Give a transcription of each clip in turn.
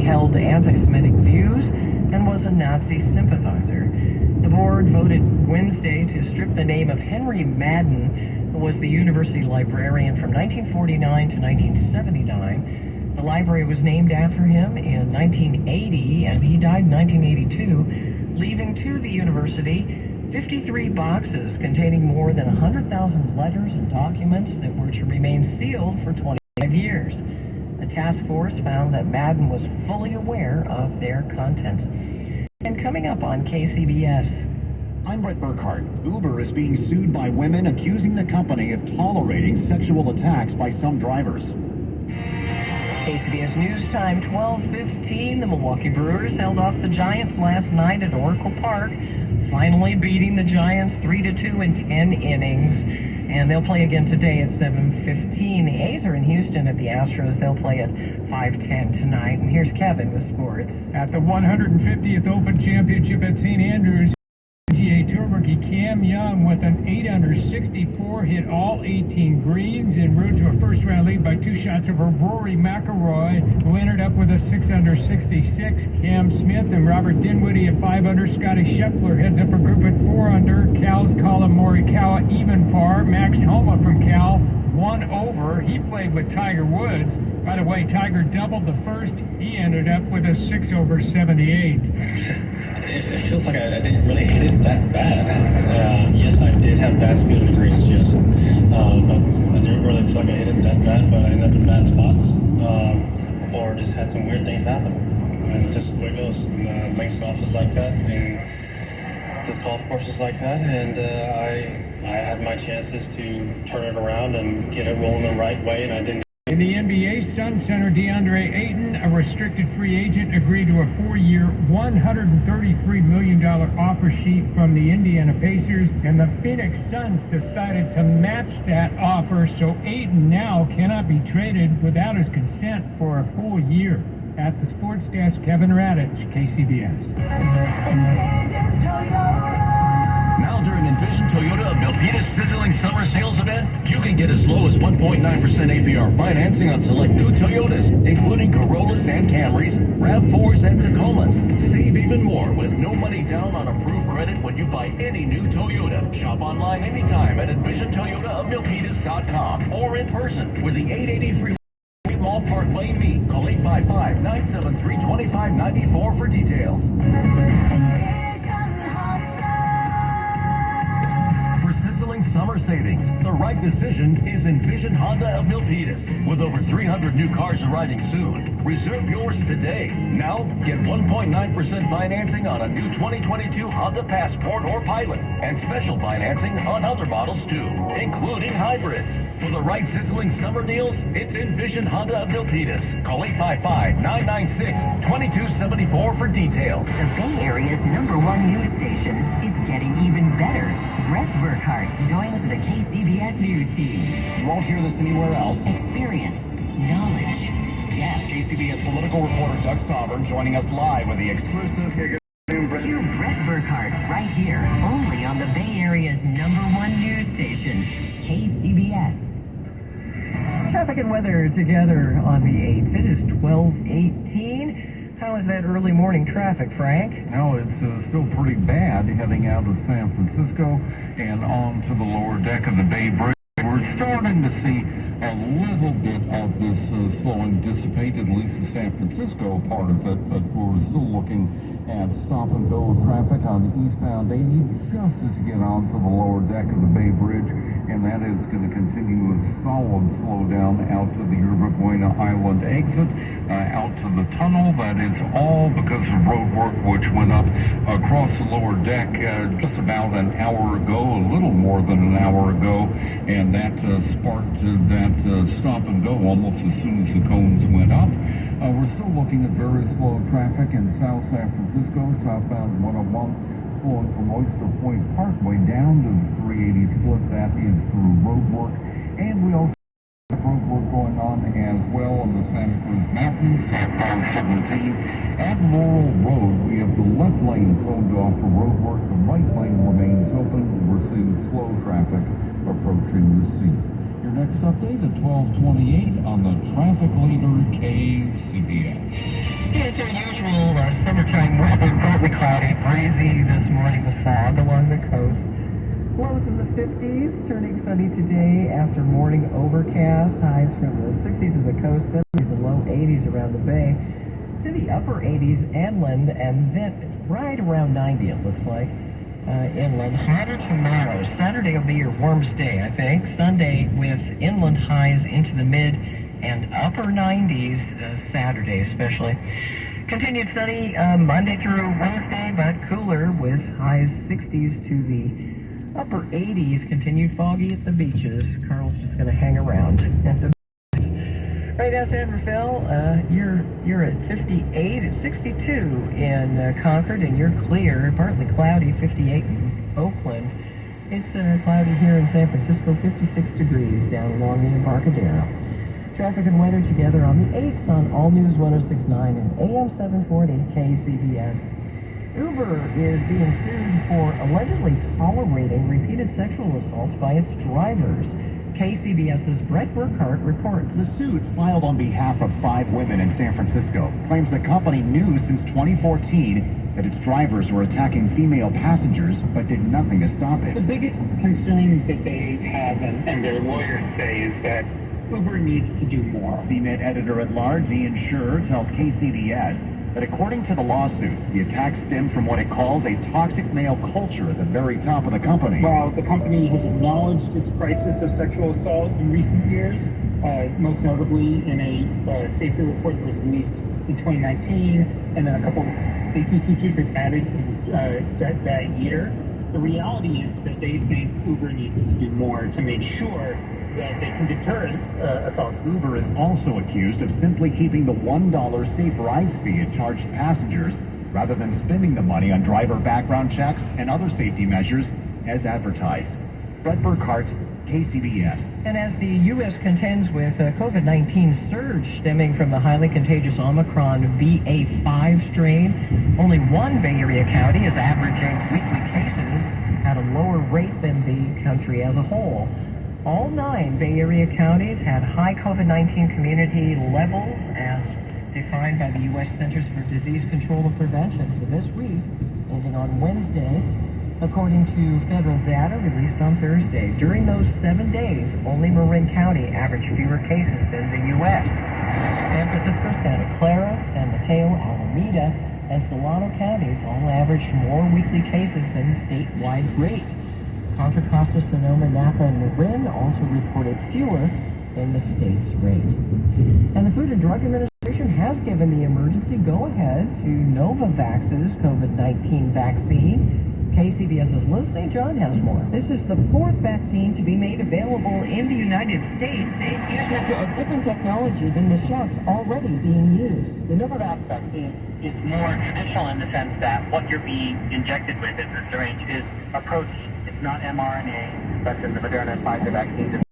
held anti-Semitic views and was a Nazi sympathizer. The board voted Wednesday to strip the name of Henry Madden, who was the university librarian from 1949 to 1979. The library was named after him in 1980, and he died in 1982, leaving to the university 53 boxes containing more than 100,000 letters and documents that were to remain sealed for 25 years. The task force found that Madden was fully aware of their contents. And coming up on KCBS. I'm Brett Burkhart. Uber is being sued by women accusing the company of tolerating sexual attacks by some drivers. KCBS News Time, 12:15. The Milwaukee Brewers held off the Giants last night at Oracle Park, finally beating the Giants 3-2 in 10 innings. And they'll play again today at 7:15. The A's are in Houston at the Astros. They'll play at 5:10 tonight. And here's Kevin with sports. At the 150th Open Championship at St. Andrews, PGA Tour rookie Cam Young with an 8-under 64 hit all 18 greens en route to a first-round lead by 2 shots over Rory McIlroy, who ended up with a 6-under 66. Cam Smith and Robert Dinwiddie at 5-under. Scotty Scheffler heads up a group at 4-under. Cal's Colin Morikawa even par. Max Homa from Cal 1 over. He played with Tiger Woods. By the way, Tiger doubled the first. He ended up with a 6 over 78. It feels like I didn't really hit it that bad. Yes, I did have bad speed in the greens, yes. But I didn't really feel like I hit it that bad, but I ended up in bad spots. Or just had some weird things happen. And it's just the way it goes. Links golf is like that, and the golf course is like that, and I had my chances to turn it around and get it rolling the right way, and I didn't. In the NBA, Sun center DeAndre Ayton, a restricted free agent, agreed to a 4-year, $133 million offer sheet from the Indiana Pacers, and the Phoenix Suns decided to match that offer, so Ayton now cannot be traded without his consent for a full year. At the sports desk, Kevin Radich, KCBS. Now during Envision Toyota of Milpitas Sizzling Summer Sales Event, you can get as low as 1.9% APR financing on select new Toyotas, including Corollas and Camrys, RAV4s and Tacomas. Save even more with no money down on approved credit when you buy any new Toyota. Shop online anytime at EnvisionToyotaofMilpitas.com or in person with the 883 Mall Park Lane B. Call 855-973-2594 for details. Summer savings. The right decision is Envision Honda of Milpitas. With over 300 new cars arriving soon, reserve yours today. Now, get 1.9% financing on a new 2022 Honda Passport or Pilot, and special financing on other models too, including hybrids. For the right sizzling summer deals, it's Envision Honda of Milpitas. Call 855-996-2274 for details. The Bay Area's #1 news station is getting even better. Brett Burkhart joins the KCBS News team. You won't hear this anywhere else. Experience, knowledge, yes. KCBS political reporter Doug Sovereign joining us live with the exclusive. Hear Brett Burkhart right here, only on the Bay Area's #1 news station, KCBS. Traffic and weather together on the 8th. It is 12:18. How is that early morning traffic, Frank? No, it's still pretty bad heading out of San Francisco and on to the lower deck of the Bay Bridge. We're starting to see a little bit of this slowing dissipate, at least the San Francisco part of it, but we're still looking at stop-and-go traffic on the eastbound 80 just as you get onto the lower deck of the Bay Bridge, and that is going to continue a solid slowdown out to the Yerba Buena Island exit, out to the tunnel. That is all because of road work which went up across the lower deck just about an hour ago, a little more than an hour ago, and that sparked that stop and go almost as soon as the cones went up. We're still looking at very slow traffic in South San Francisco, southbound 101, flowing from Oyster Point Parkway down to the 380 split. That is through road work, and we also have road work going on as well on the Santa Cruz Mountains, southbound 17. At Laurel Road, we have the left lane closed off for road work. The right lane remains open. We're seeing slow traffic approaching the scene. Your next update at 12:28 on the traffic leader KCBS. It's your usual summertime weather, partly cloudy, breezy this morning with fog along the coast. Lows in the 50s, turning sunny today after morning overcast. Highs from the 60s to the coast, 70s and low 80s around the bay. To the upper 80s inland, and then right around 90 it looks like. Inland. Hotter tomorrow. Saturday will be your warmest day, I think. Sunday with inland highs into the mid and upper 90s, Saturday especially. Continued sunny Monday through Wednesday, but cooler with highs 60s to the upper 80s. Continued foggy at the beaches. Carl's just going to hang around at the right now, San Rafael, you're at 58, at 62 in Concord, and you're clear, partly cloudy, 58 in Oakland. It's cloudy here in San Francisco, 56 degrees down along the Embarcadero. Traffic and weather together on the 8th on All News 106.9 and AM 740 KCBS. Uber is being sued for allegedly tolerating repeated sexual assaults by its drivers. KCBS's Brett Burkhart reports. The suit, filed on behalf of 5 women in San Francisco, claims the company knew since 2014 that its drivers were attacking female passengers, but did nothing to stop it. The biggest concern that they have, and their lawyers say, is that Uber needs to do more. CNET editor-at-large Ian Scher tells KCBS that according to the lawsuit, the attacks stem from what it calls a toxic male culture at the very top of the company. While the company has acknowledged its crisis of sexual assault in recent years, most notably in a safety report that was released in 2019, and then a couple of safety features that added that year, the reality is that they think Uber needs to do more to make sure that they can deter assault. Uber is also accused of simply keeping the $1 safe rides fee it charged passengers rather than spending the money on driver background checks and other safety measures as advertised. Brett Burkhart, KCBS. And as the U.S. contends with a COVID-19 surge stemming from the highly contagious Omicron BA.5 strain, only one Bay Area county is averaging weekly cases at a lower rate than the country as a whole. All 9 Bay Area counties had high COVID-19 community levels as defined by the U.S. Centers for Disease Control and Prevention for this week, ending on Wednesday. According to federal data released on Thursday, during those 7 days, only Marin County averaged fewer cases than the U.S. San Francisco, Santa Clara, San Mateo, Alameda, and Solano counties all averaged more weekly cases than the statewide rate. Contra Costa, Sonoma, Napa, and Marin also reported fewer than the state's rate. And the Food and Drug Administration has given the emergency go-ahead to Novavax's COVID-19 vaccine. KCBS's Liz St. John has more. This is the 4th vaccine to be made available in the United States. It uses a different technology than the shots already being used. The Novavax vaccine is more traditional in the sense that what you're being injected with in the syringe is a protein. It's not mRNA, such as the Moderna and Pfizer vaccines. It's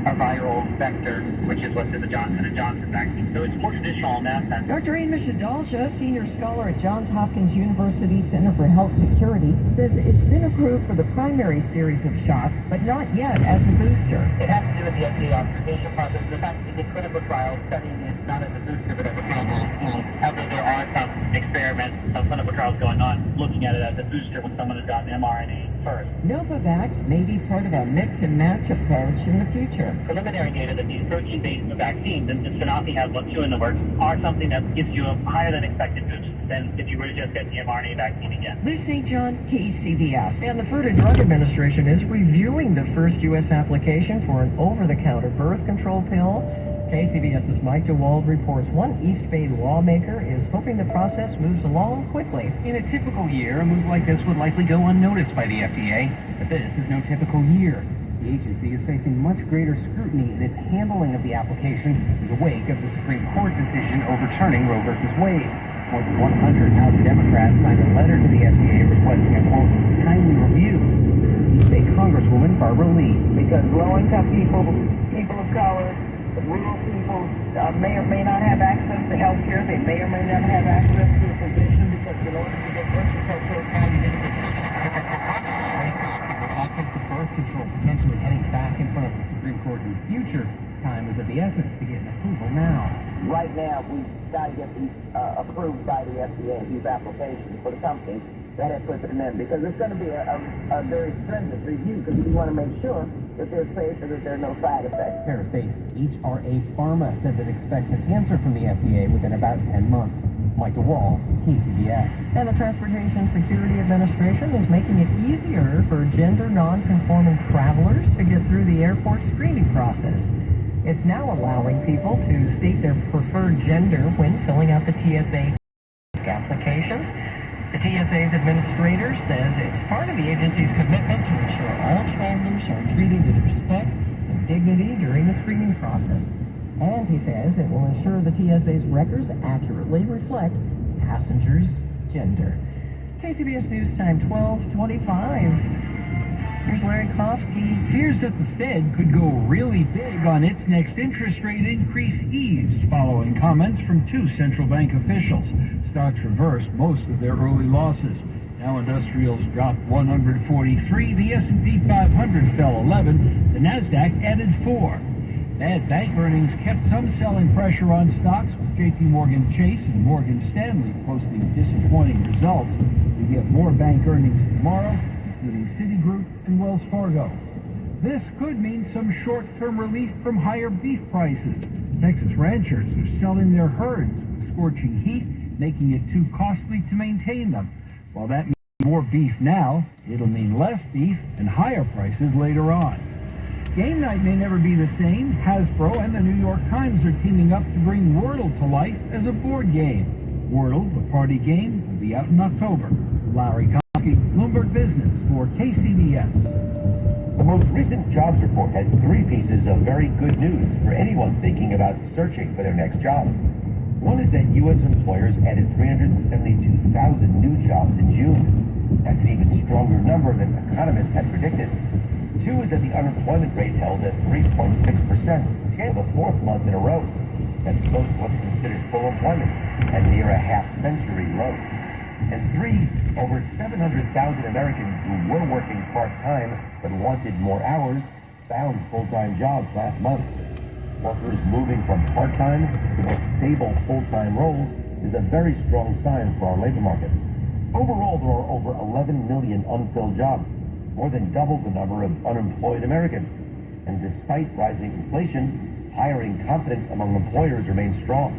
a viral vector, which is what's in the Johnson & Johnson vaccine. So it's more traditional in that sense. Dr. Amos Shadalsha, senior scholar at Johns Hopkins University Center for Health Security, says it's been approved for the primary series of shots, but not yet as a booster. It has to do with the FDA authorization process. The fact that they did clinical trials studying it not as a booster, but as a primary series. Although there are some experiments, some clinical trials going on, looking at it as a booster when someone has gotten mRNA first. Novavax may be part of a mix and match approach in the future. Preliminary data that these protein-based vaccines, and Sanofi has one too in the works, are something that gives you a higher than expected boost than if you were to just get the mRNA vaccine again. Liz St. John, KCBS. And the Food and Drug Administration is reviewing the first U.S. application for an over-the-counter birth control pill. KCBS's Mike DeWald reports one East Bay lawmaker is hoping the process moves along quickly. In a typical year, a move like this would likely go unnoticed by the FDA, but this is no typical year. The agency is facing much greater scrutiny in its handling of the application in the wake of the Supreme Court decision overturning Roe v. Wade. More than 100 House Democrats signed a letter to the FDA requesting a, quote, timely review. East Bay Congresswoman Barbara Lee. Because low-income people, people of color, rural people may or may not have access to health care. They may or may not have access to a physician because in order to get birth control, you need a birth control potentially heading back in front of the Supreme Court in the future. Time is of the essence to get an approval now. right now we've got to get these approved by the FDA, these applications for the companies that have put them in, because it's going to be a very stringent review, because we want to make sure that they're safe and that there are no side effects. Parastate's HRA Pharma says it expects an answer from the FDA within about 10 months. Mike DeWall, KCBS. And the Transportation Security Administration is making it easier for gender non-conforming travelers to get through the airport screening process. It's now allowing people to state their preferred gender when filling out the TSA applications. The TSA's administrator says it's part of the agency's commitment to ensure all travelers are treated with respect and dignity during the screening process. And he says it will ensure the TSA's records accurately reflect passengers' gender. KCBS News Time 12:25. Here's Larry Kofsky. Fears that the Fed could go really big on its next interest rate increase eased following comments from two central bank officials. Stocks reversed most of their early losses. Dow Industrials dropped 143, the S&P 500 fell 11, the Nasdaq added 4. Bad bank earnings kept some selling pressure on stocks, with J.P. Morgan Chase and Morgan Stanley posting disappointing results. We get more bank earnings tomorrow, including Citigroup and Wells Fargo. This could mean some short-term relief from higher beef prices. Texas ranchers are selling their herds with scorching heat, making it too costly to maintain them. While that means more beef now, it'll mean less beef and higher prices later on. Game night may never be the same. Hasbro and the New York Times are teaming up to bring Wordle to life as a board game. Wordle, the party game, will be out in October. Larry Kofsky, Bloomberg Business for KCBS. The most recent jobs report has 3 pieces of very good news for anyone thinking about searching for their next job. One is that U.S. employers added 372,000 new jobs in June. That's an even stronger number than economists had predicted. 2 is that the unemployment rate held at 3.6% for the 4th month in a row. That's close to what's considered full employment and near a half-century low. And 3, over 700,000 Americans who were working part-time but wanted more hours found full-time jobs last month. Workers moving from part-time to more stable full-time roles is a very strong sign for our labor market. Overall, there are over 11 million unfilled jobs, more than double the number of unemployed Americans. And despite rising inflation, hiring confidence among employers remains strong.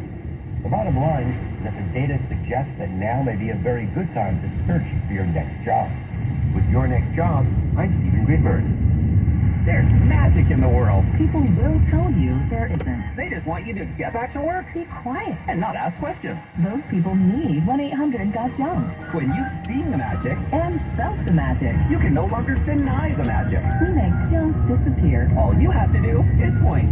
The bottom line is that the data suggests that now may be a very good time to search for your next job. With your next job, I'm Stephen Greenberg. There's magic in the world. People will tell you there isn't. They just want you to get back to work Be quiet. and not ask questions. Those people need 1-800-GOT-JUNK. When you've seen the magic, And felt the magic. you can no longer deny the magic. We make junk disappear. All you have to do is point.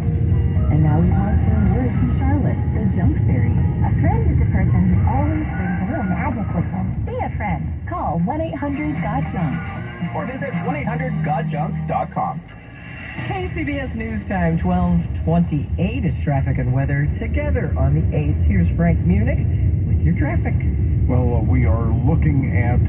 And now we want to word from Charlotte, the junk fairy. A friend is a person who always brings a little magic with them. Be a friend. Call 1-800-GOT-JUNK. Or visit 1-800-GOTJUNK.com. KCBS News Time 12:28 is traffic and weather together on the 8th. Here's Frank Munich with your traffic. Well, we are looking at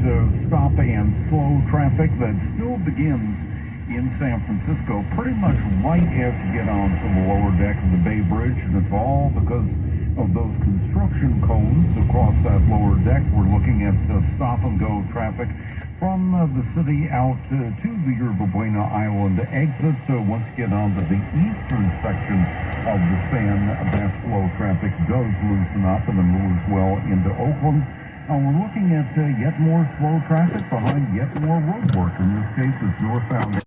stop and slow traffic that still begins in San Francisco pretty much right as you get onto the lower deck of the Bay Bridge, and it's all because of those construction cones across that lower deck. We're looking at stop-and-go traffic from the city out to the Yerba Buena Island exit. So once you get onto the eastern section of the San, that slow traffic does loosen up and then moves well into Oakland. We're looking at yet more slow traffic behind yet more road work. In this case, it's northbound